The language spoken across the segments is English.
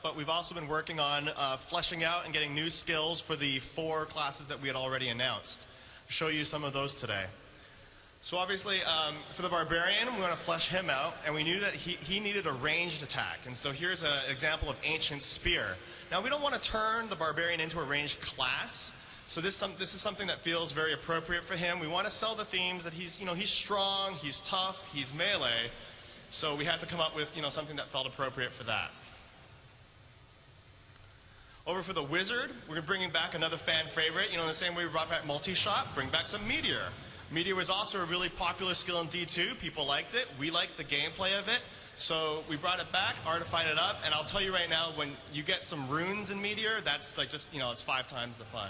but we've also been working on fleshing out and getting new skills for the 4 classes that we had already announced. I'll show you some of those today. So obviously, for the Barbarian, we want to flesh him out, and we knew that he needed a ranged attack. And so here's an example of Ancient Spear. Now, we don't want to turn the Barbarian into a ranged class, so this is something that feels very appropriate for him. We want to sell the themes that he's strong, he's tough, he's melee, so we had to come up with something that felt appropriate for that. Over for the Wizard, we're bringing back another fan favorite. In the same way we brought back Multi-Shot, bring back some Meteor. Meteor was also a really popular skill in D2. People liked it. We liked the gameplay of it. So we brought it back, artified it up, and I'll tell you right now, when you get some runes in Meteor, that's like just, it's 5 times the fun.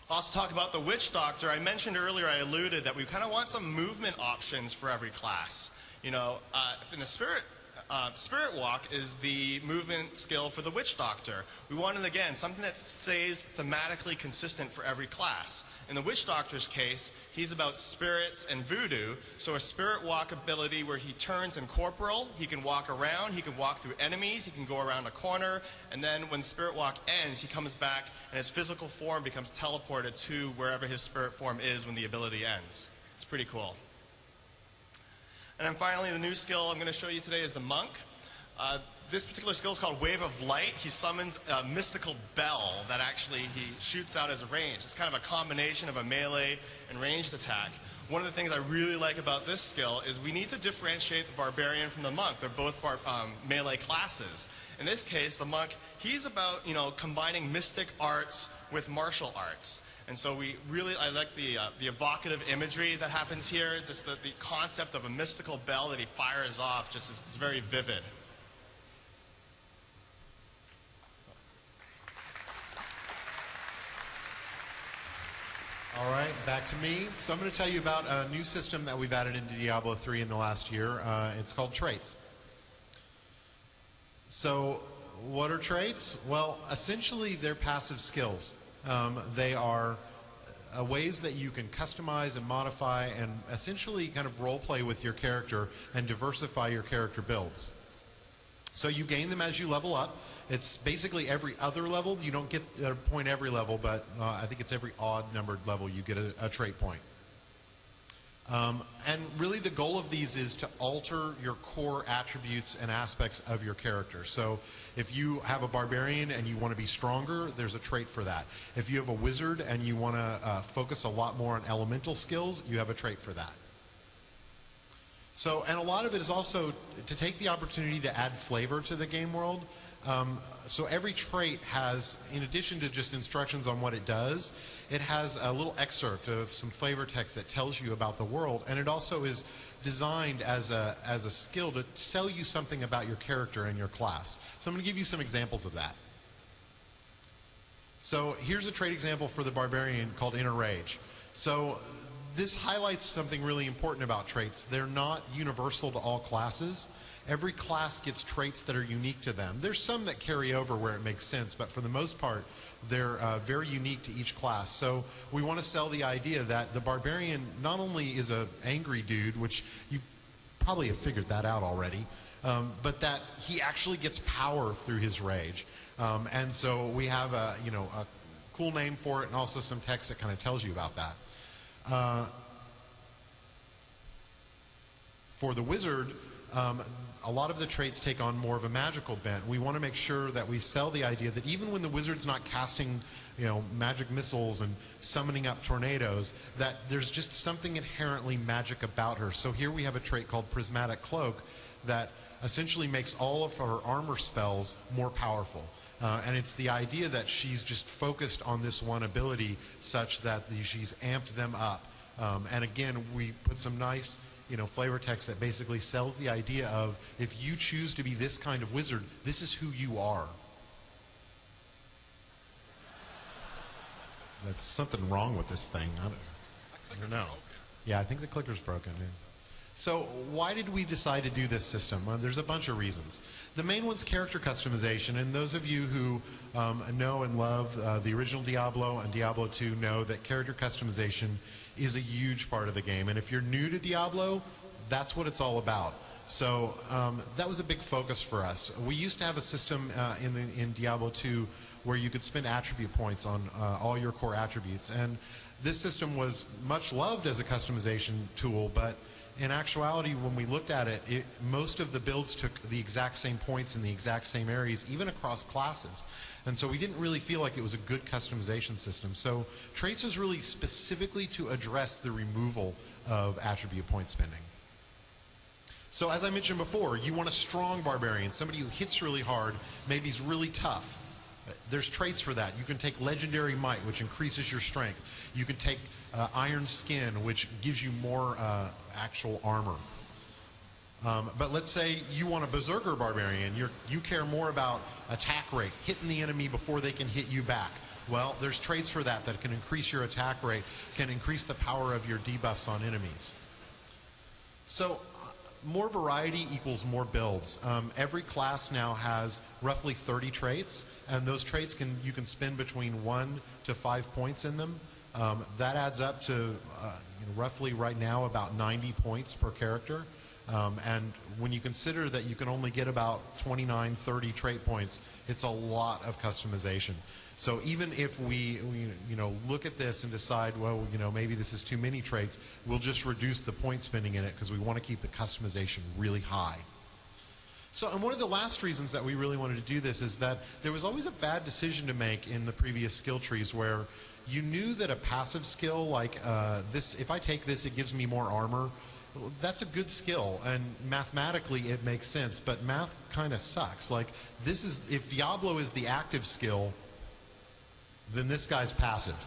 I'll also talk about the Witch Doctor. I mentioned earlier, I alluded that we kind of want some movement options for every class. In the Spirit Walk is the movement skill for the Witch Doctor. We wanted, again, something that stays thematically consistent for every class. In the Witch Doctor's case, he's about spirits and voodoo, so a Spirit Walk ability where he turns incorporeal, he can walk around, he can walk through enemies, he can go around a corner, and then when the Spirit Walk ends, he comes back and his physical form becomes teleported to wherever his spirit form is when the ability ends. It's pretty cool. And then finally, the new skill I'm going to show you today is the Monk. This particular skill is called Wave of Light. He summons a mystical bell that actually he shoots out as a range. It's kind of a combination of a melee and ranged attack. One of the things I really like about this skill is we need to differentiate the Barbarian from the Monk. They're both melee classes. In this case, the Monk, he's about combining mystic arts with martial arts. And so I like the evocative imagery that happens here. Just the concept of a mystical bell that he fires off it's very vivid. All right, back to me. So I'm going to tell you about a new system that we've added into Diablo 3 in the last year. It's called traits. So what are traits? Well, essentially they're passive skills. They are ways that you can customize and modify and essentially kind of role play with your character and diversify your character builds. So you gain them as you level up. It's basically every other level. You don't get a point every level, but I think it's every odd numbered level you get a trait point. And really the goal of these is to alter your core attributes and aspects of your character. So if you have a Barbarian and you want to be stronger, there's a trait for that. If you have a Wizard and you want to focus a lot more on elemental skills, you have a trait for that. So, and a lot of it is also to take the opportunity to add flavor to the game world. So every trait has, in addition to just instructions on what it does, it has a little excerpt of some flavor text that tells you about the world, and it also is designed as a skill to sell you something about your character and your class. So I'm going to give you some examples of that. So here's a trait example for the Barbarian called Inner Rage. So this highlights something really important about traits. They're not universal to all classes. Every class gets traits that are unique to them. There's some that carry over where it makes sense, but for the most part, they're very unique to each class. So we want to sell the idea that the Barbarian not only is an angry dude, which you probably have figured that out already, but that he actually gets power through his rage. And so we have a cool name for it and also some text that kind of tells you about that. For the Wizard, a lot of the traits take on more of a magical bent. We want to make sure that we sell the idea that even when the Wizard's not casting, magic missiles and summoning up tornadoes, that there's just something inherently magic about her. So here we have a trait called Prismatic Cloak that essentially makes all of her armor spells more powerful. And it's the idea that she's just focused on this one ability such that she's amped them up. And again, we put some nice flavor text that basically sells the idea of if you choose to be this kind of wizard, this is who you are. That's something wrong with this thing. I don't know. Yeah, I think the clicker's broken. So why did we decide to do this system? Well, there's a bunch of reasons. The main one's character customization, and those of you who know and love the original Diablo and Diablo 2 know that character customization is a huge part of the game. And if you're new to Diablo, that's what it's all about. So that was a big focus for us. We used to have a system in Diablo 2 where you could spend attribute points on all your core attributes. And this system was much loved as a customization tool, but in actuality, when we looked at it, most of the builds took the exact same points in the exact same areas, even across classes. And so we didn't really feel like it was a good customization system. So traits was really specifically to address the removal of attribute point spending. So as I mentioned before, you want a strong barbarian, somebody who hits really hard, maybe he's really tough. There's traits for that. You can take Legendary Might, which increases your strength. You can take Iron Skin, which gives you more actual armor. But let's say you want a Berserker Barbarian. You care more about attack rate, hitting the enemy before they can hit you back. Well, there's traits for that that can increase your attack rate, can increase the power of your debuffs on enemies. So more variety equals more builds. Every class now has roughly 30 traits, and those traits you can spend between 1 to 5 points in them. That adds up to roughly right now about 90 points per character. And when you consider that you can only get about 29, 30 trait points, it's a lot of customization. So even if we look at this and decide, well, maybe this is too many traits, we'll just reduce the point spending in it because we want to keep the customization really high. So, and one of the last reasons that we really wanted to do this is that there was always a bad decision to make in the previous skill trees where you knew that a passive skill like this, if I take this, it gives me more armor. Well, that's a good skill, and mathematically it makes sense, but math kind of sucks. Like, if Diablo is the active skill, then this guy's passive.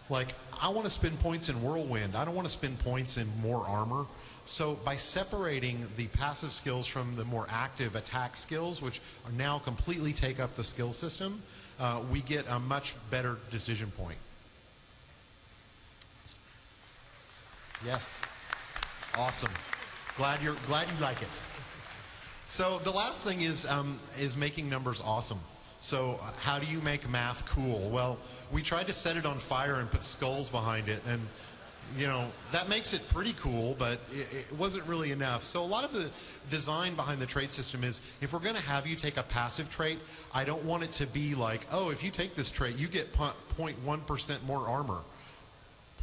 Like, I want to spend points in Whirlwind. I don't want to spend points in more armor. So by separating the passive skills from the more active attack skills, which are now completely take up the skill system, we get a much better decision point. Yes. Awesome. Glad you like it. So the last thing is making numbers awesome. So how do you make math cool? Well, we tried to set it on fire and put skulls behind it, and that makes it pretty cool, but it wasn't really enough. So a lot of the design behind the trait system is, if we're going to have you take a passive trait, I don't want it to be like, oh, if you take this trait, you get 0.1% more armor.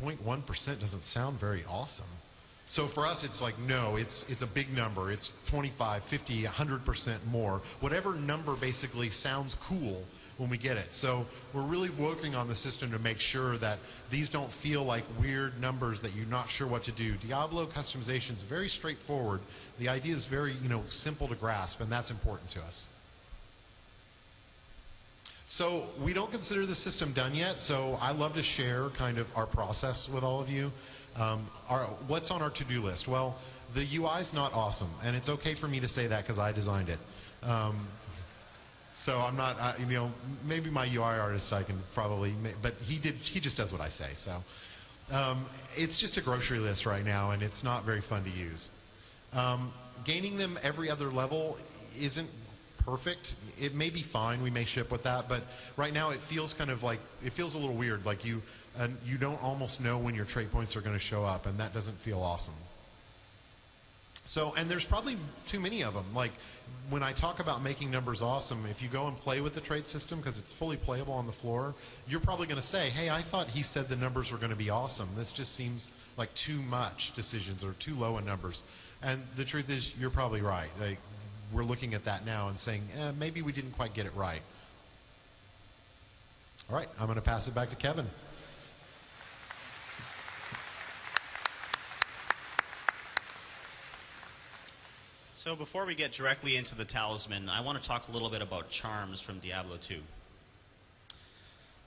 0.1% doesn't sound very awesome. So for us, it's like, no, it's a big number. It's 25, 50, 100% more. Whatever number basically sounds cool when we get it. So we're really working on the system to make sure that these don't feel like weird numbers that you're not sure what to do. Diablo customization is very straightforward. The idea is very, simple to grasp, and that's important to us. So we don't consider the system done yet, so I love to share kind of our process with all of you. What's on our to-do list? Well, the UI is not awesome, and it's okay for me to say that because I designed it. So I'm not, maybe my UI artist I can probably, but he just does what I say. So it's just a grocery list right now, and it's not very fun to use. Gaining them every other level isn't perfect. It may be fine. We may ship with that, but right now it feels kind of like, it feels a little weird. Like you don't almost know when your trait points are going to show up, and that doesn't feel awesome. So, and there's probably too many of them. Like when I talk about making numbers awesome, if you go and play with the trait system, because it's fully playable on the floor, you're probably going to say, hey, I thought he said the numbers were going to be awesome. This just seems like too much decisions or too low in numbers. And the truth is, you're probably right. Like, we're looking at that now and saying, maybe we didn't quite get it right. All right, I'm going to pass it back to Kevin. So before we get directly into the Talisman, I want to talk a little bit about charms from Diablo 2.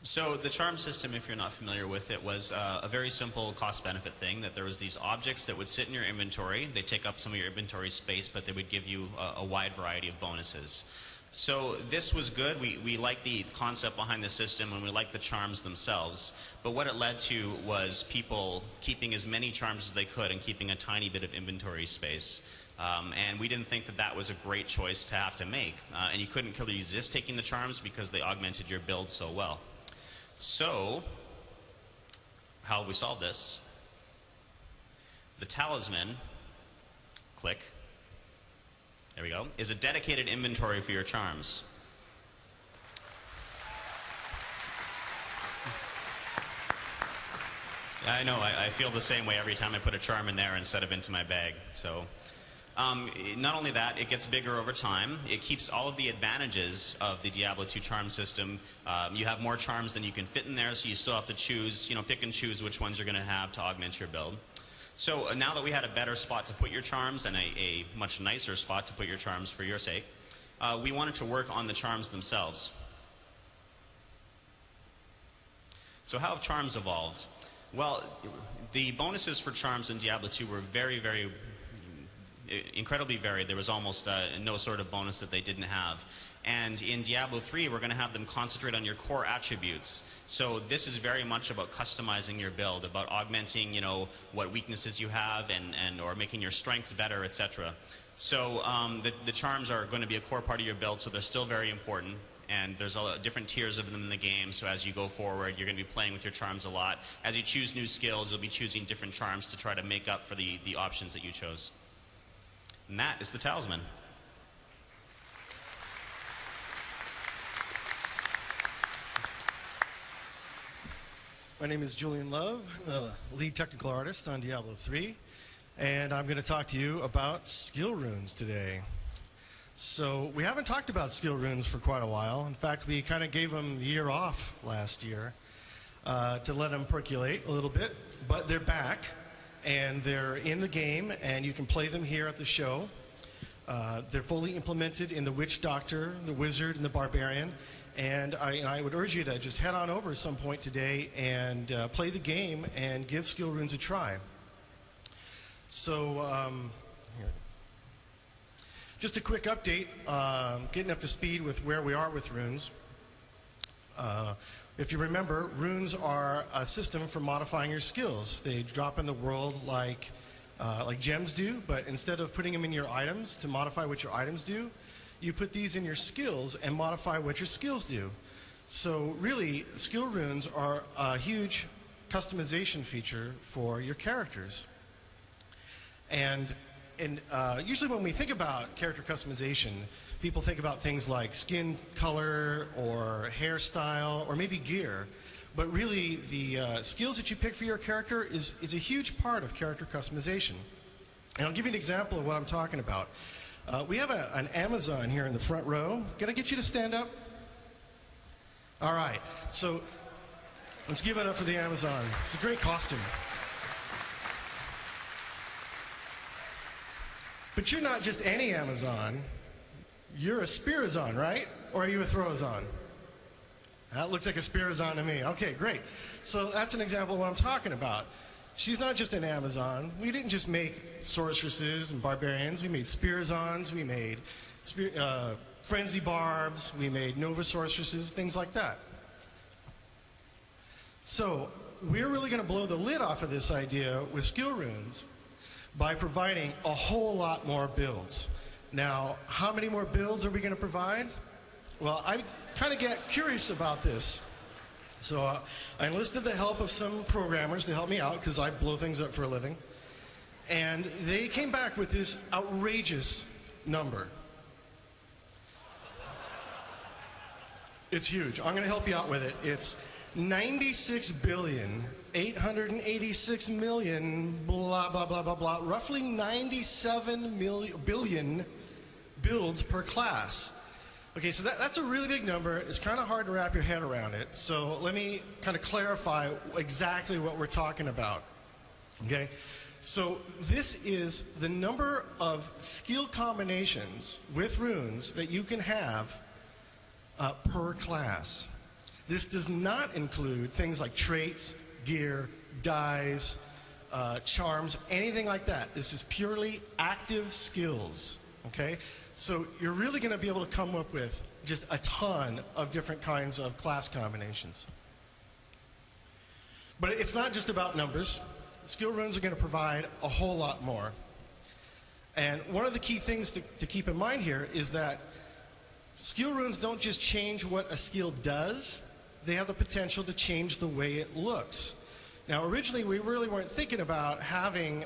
So the charm system, if you're not familiar with it, was a very simple cost-benefit thing, that there was these objects that would sit in your inventory. They take up some of your inventory space, but they would give you a wide variety of bonuses. So this was good. We liked the concept behind the system, and we liked the charms themselves. But what it led to was people keeping as many charms as they could and keeping a tiny bit of inventory space. And we didn't think that that was a great choice to have to make. And you couldn't resist taking the charms because they augmented your build so well. So, how have we solved this? The Talisman, click, there we go, is a dedicated inventory for your charms. I know, I feel the same way every time I put a charm in there instead of into my bag. So, not only that, it gets bigger over time. It keeps all of the advantages of the Diablo 2 charm system. You have more charms than you can fit in there, so you still have to choose, pick and choose which ones you're going to have to augment your build. So now that we had a better spot to put your charms and a much nicer spot to put your charms for your sake, we wanted to work on the charms themselves. So how have charms evolved? Well, the bonuses for charms in Diablo 2 were very, very incredibly varied. There was almost no sort of bonus that they didn't have. And in Diablo 3, we're going to have them concentrate on your core attributes. So this is very much about customizing your build, about augmenting, what weaknesses you have or making your strengths better, etc. So the charms are going to be a core part of your build, so they're still very important. And there's different tiers of them in the game, so as you go forward, you're going to be playing with your charms a lot. As you choose new skills, you'll be choosing different charms to try to make up for the options that you chose. And that is the Talisman. My name is Julian Love, the lead technical artist on Diablo 3, and I'm going to talk to you about skill runes today. So we haven't talked about skill runes for quite a while. In fact, we kind of gave them the year off last year to let them percolate a little bit, but they're back and they're in the game and you can play them here at the show. They're fully implemented in the Witch Doctor, the Wizard, and the Barbarian. And I would urge you to just head on over at some point today and play the game and give skill runes a try. So, here. Just a quick update, getting up to speed with where we are with runes. If you remember, runes are a system for modifying your skills. They drop in the world like gems do, but instead of putting them in your items to modify what your items do, you put these in your skills and modify what your skills do. So really, skill runes are a huge customization feature for your characters. And usually when we think about character customization, people think about things like skin color or hairstyle or maybe gear. But really, the skills that you pick for your character is a huge part of character customization. And I'll give you an example of what I'm talking about. We have an Amazon here in the front row. Can I get you to stand up? All right. So let's give it up for the Amazon. It's a great costume. But you're not just any Amazon. You're a Spirazon, right? Or are you a Throwazon? That looks like a Spirazon to me. Okay, great. So that's an example of what I'm talking about. She's not just an Amazon. We didn't just make sorceresses and barbarians. We made Spirazons. We made frenzy barbs. We made Nova sorceresses, things like that. So we're really going to blow the lid off of this idea with skill runes by providing a whole lot more builds. Now, how many more builds are we going to provide? Well, I kind of get curious about this. So I enlisted the help of some programmers to help me out because I blow things up for a living. And they came back with this outrageous number. It's huge. I'm going to help you out with it. It's 96,886,000,000, blah, blah, blah, blah, blah, roughly 97 billion builds per class. Okay, so that's a really big number. It's kind of hard to wrap your head around it. So let me kind of clarify exactly what we're talking about. Okay, so this is the number of skill combinations with runes that you can have per class. This does not include things like traits, gear, dyes, charms, anything like that. This is purely active skills, okay? So you're really going to be able to come up with just a ton of different kinds of class combinations. But it's not just about numbers. Skill runes are going to provide a whole lot more. And one of the key things to keep in mind here is that skill runes don't just change what a skill does, they have the potential to change the way it looks. Now, originally, we really weren't thinking about having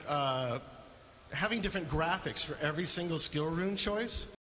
having different graphics for every single skill rune choice